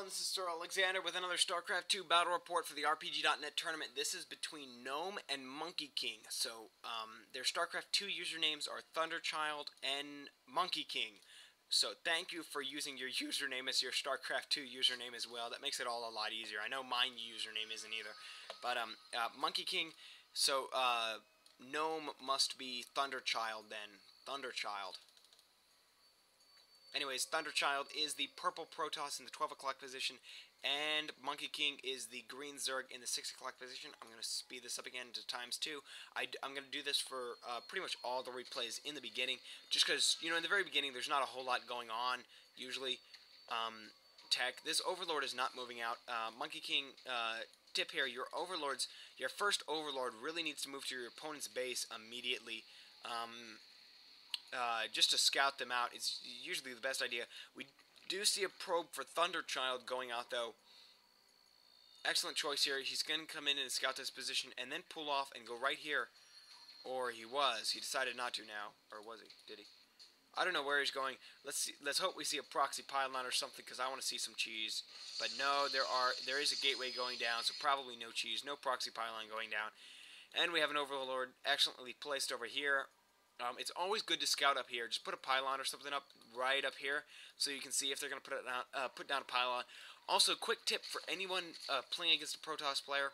everyone, this is Sir Alexander with another Starcraft 2 battle report for the RPG.net tournament. This is between Gnome and Monkey King. So, their Starcraft 2 usernames are Thunderchild and Monkey King. So, thank you for using your username as your Starcraft 2 username as well. That makes it all a lot easier. I know my username isn't either. But, Monkey King, so, Gnome must be Thunderchild then. Thunderchild. Anyways, Thunderchild is the purple Protoss in the 12 o'clock position, and Monkey King is the green Zerg in the 6 o'clock position. I'm going to speed this up again to ×2. I'm going to do this for pretty much all the replays in the beginning, just because, you know, in the very beginning there's not a whole lot going on, usually. Tech. This Overlord is not moving out. Monkey King, tip here, your first Overlord really needs to move to your opponent's base immediately. Just to scout them out is usually the best idea. We do see a probe for Thunderchild going out, though. Excellent choice here. He's going to come in and scout this position and then pull off and go right here. Or he was. He decided not to now. Or was he? Did he? I don't know where he's going. Let's hope we see a proxy pylon or something, because I want to see some cheese. But no, there is a gateway going down, so probably no cheese. No proxy pylon going down. And we have an Overlord excellently placed over here. It's always good to scout up here. Just put a pylon or something up right up here, so you can see if they're going to put down a pylon. Also, quick tip for anyone playing against a Protoss player.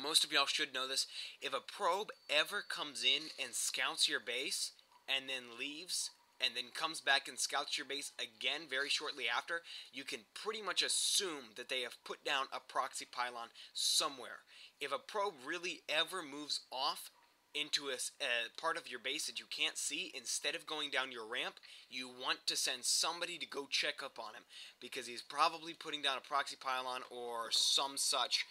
Most of y'all should know this. If a probe ever comes in and scouts your base, and then leaves, and then comes back and scouts your base again very shortly after, you can pretty much assume that they have put down a proxy pylon somewhere. If a probe really ever moves off into a part of your base that you can't see, instead of going down your ramp, you want to send somebody to go check up on him, because he's probably putting down a proxy pylon or some such.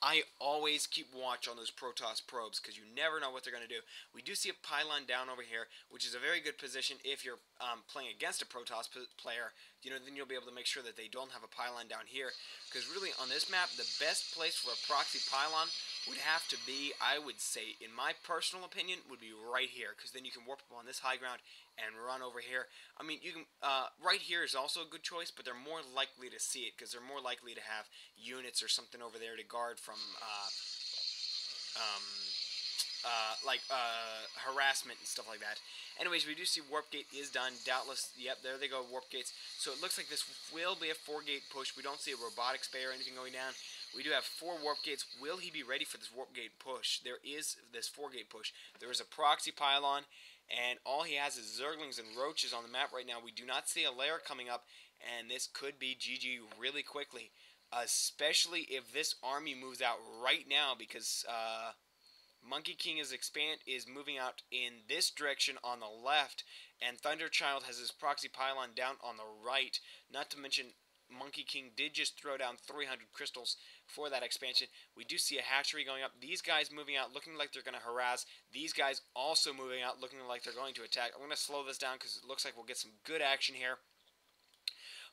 I always keep watch on those Protoss probes, because you never know what they're going to do. We do see a pylon down over here, which is a very good position if you're playing against a Protoss player. You know, then you'll be able to make sure that they don't have a pylon down here. Because really, on this map, the best place for a proxy pylon would have to be, I would say, in my personal opinion, would be right here. Because then you can warp up on this high ground and run over here. I mean, you can, right here is also a good choice, but they're more likely to see it, because they're more likely to have units or something over there to guard from, harassment and stuff like that. Anyways, we do see Warp Gate is done. Doubtless, yep, there they go, Warp Gates. So it looks like this will be a 4-gate push. We don't see a robotic spay or anything going down. We do have 4 Warp Gates. Will he be ready for this Warp Gate push? There is this 4-gate push. There is a proxy pylon, and all he has is Zerglings and Roaches on the map right now. We do not see a lair coming up, and this could be GG really quickly. Especially if this army moves out right now, because Monkey King is moving out in this direction on the left, and Thunderchild has his proxy pylon down on the right. Not to mention, Monkey King did just throw down 300 crystals for that expansion. We do see a hatchery going up. These guys moving out, looking like they're going to harass. These guys also moving out, looking like they're going to attack. I'm going to slow this down because it looks like we'll get some good action here.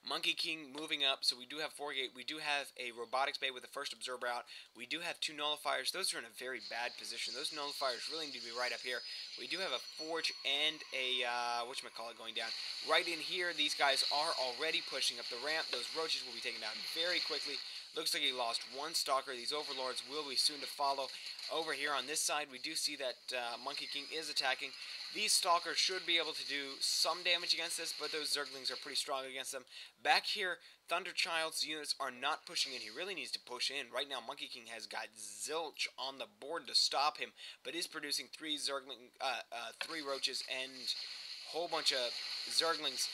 Monkey King moving up, so we do have 4-gate. We do have a robotics bay with the first observer out. We do have 2 nullifiers. Those are in a very bad position. Those nullifiers really need to be right up here. We do have a forge and a, whatchamacallit going down. Right in here, these guys are already pushing up the ramp. Those roaches will be taken down very quickly. Looks like he lost 1 stalker. These overlords will be soon to follow. Over here on this side, we do see that Monkey King is attacking. These stalkers should be able to do some damage against this, but those Zerglings are pretty strong against them. Back here, Thunderchild's units are not pushing in. He really needs to push in. Right now, Monkey King has got zilch on the board to stop him, but is producing 3 roaches and a whole bunch of Zerglings.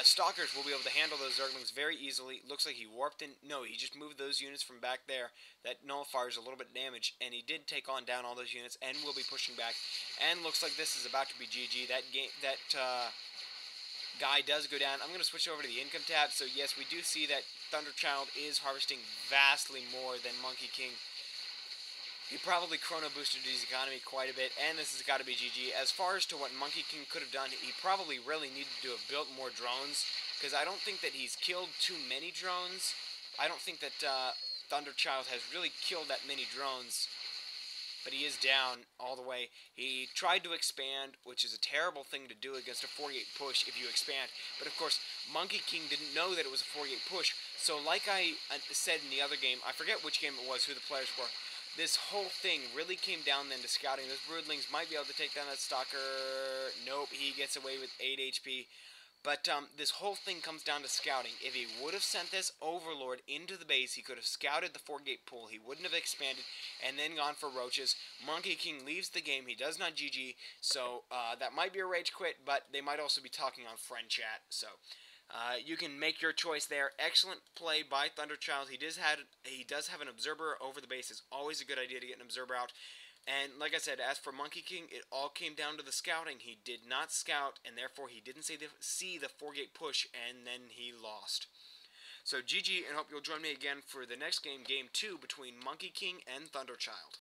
Stalkers will be able to handle those Zerglings very easily. Looks like he warped in. No, he just moved those units from back there. That nullifier is a little bit damaged, and he did take on down all those units and will be pushing back. And looks like this is about to be GG. That guy does go down. I'm going to switch over to the income tab. So yes, we do see that Thunderchild is harvesting vastly more than Monkey King. He probably chrono boosted his economy quite a bit, and this has got to be GG. As far as to what Monkey King could have done, he probably really needed to have built more drones, because I don't think that he's killed too many drones. I don't think that Thunderchild has really killed that many drones. but he is down all the way. He tried to expand, which is a terrible thing to do against a 4-gate push if you expand. But of course, Monkey King didn't know that it was a 4-gate push. So like I said in the other game, I forget which game it was, who the players were. This whole thing really came down then to scouting. Those broodlings might be able to take down that stalker. Nope, he gets away with 8 HP. But this whole thing comes down to scouting. If he would have sent this Overlord into the base, he could have scouted the 4-gate pool. He wouldn't have expanded and then gone for roaches. Monkey King leaves the game. He does not GG, so that might be a rage quit, but they might also be talking on friend chat. So you can make your choice there. Excellent play by Thunderchild. He does have an observer over the base. It's always a good idea to get an observer out. And like I said, as for Monkey King, it all came down to the scouting. He did not scout, and therefore he didn't see the 4-gate push, and then he lost. So GG, and hope you'll join me again for the next game, Game 2, between Monkey King and Thunderchild.